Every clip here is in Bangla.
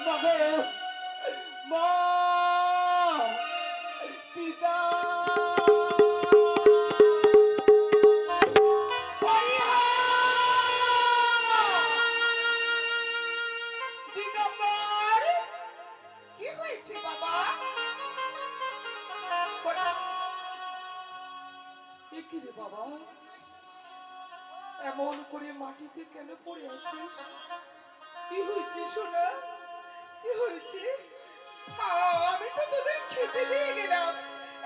মা পিতা বাবা এমন করে মাটিতে কেন পড়ে আছিস? কি হয়েছে সোনা? কি হয়েছে? আমি তো তোদের খেতে দিয়ে গেলাম,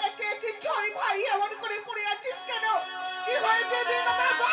একে একে 6 ভাই এমন করে পড়ে আছিস কেন? কি হয়েছে দিগা বাবা?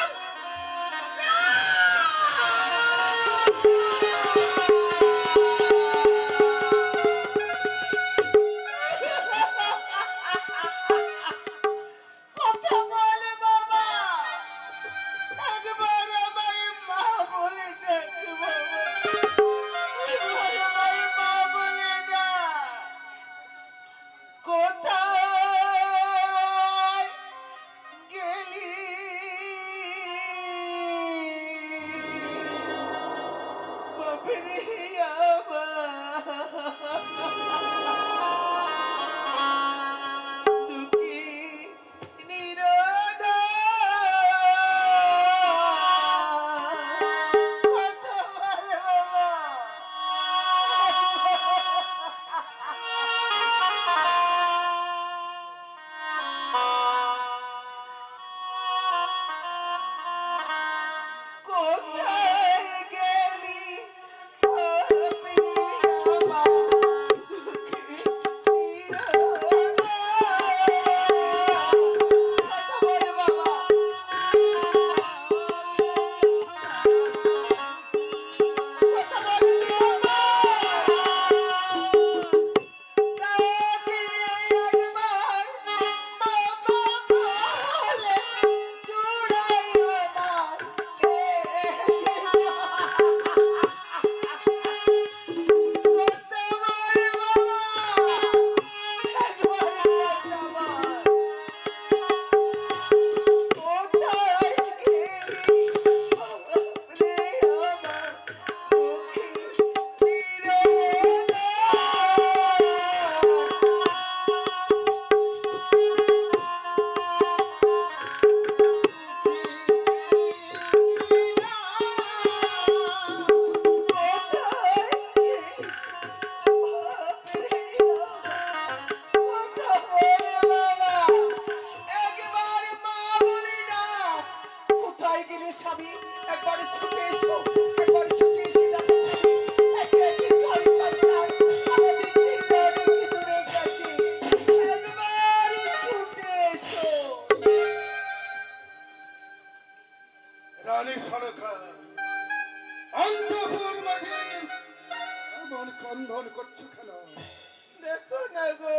দেখো না গো,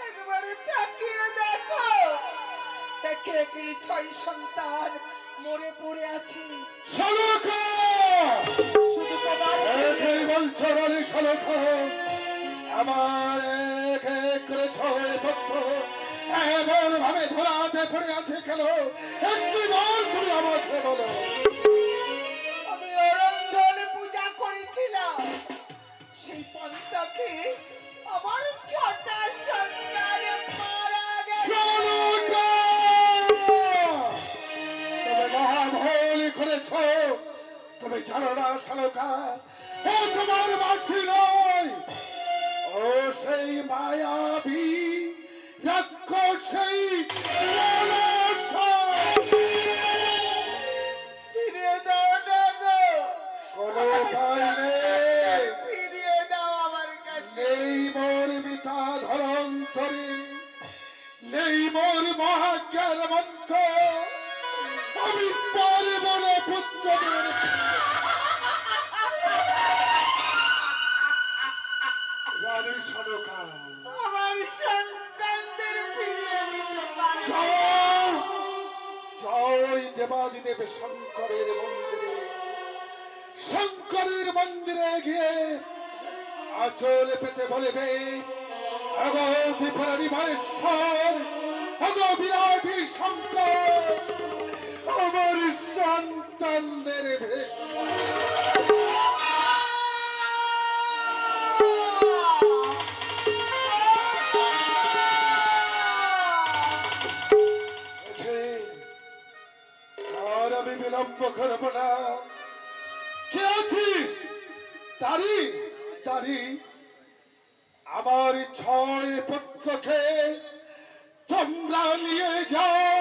একবারে তাকিয়ে দেখো, একে একে 6 সন্তান মরে পড়ে আছে। শুধু তোমার বলছো রানী শালকা, আমার এক এক করে 6 পুত্র এমন ভাবে ধরাতে পড়ে আছে কেন? একবার তুমি আমাকে বলো। আমি অরন্ধন পূজা করেছিলাম, সেই পন্থাকে আমার 6টা সন্তান মারা গেছে। তবে মহাভুল করেছ। তুমি জানো না শালকা, ও তোমার মাসি নয়, ও সেই মায়াবী রাক্ষসী ফিরিয়ে দাও না গো, কোনো উপায় নেই। ফিরিয়ে দাও আমার কাছে। নেই মোর পিতা ধরন্তরী, নেই মোর মহাজ্ঞান মন্ত্র, আমি পারব না পুত্রদের। রানী শালকা, আমার সন্তানদের ফিরিয়ে দিতে পারো। যাও ওই দেবাদিদেব শঙ্করের মন্দিরে, শঙ্করের মন্দিরে গিয়ে আঁচল পেতে বলবে, আগো ত্রিপুরারি মহেশ্বর, আগো বিরাটি শঙ্কর, আমার সন্তানদের ভিক্ষা বিলম্ব করব না। কে আছিস? দাঁড়ি দাঁড়ি, আমার 6 পুত্রকে তোমরা নিয়ে যাও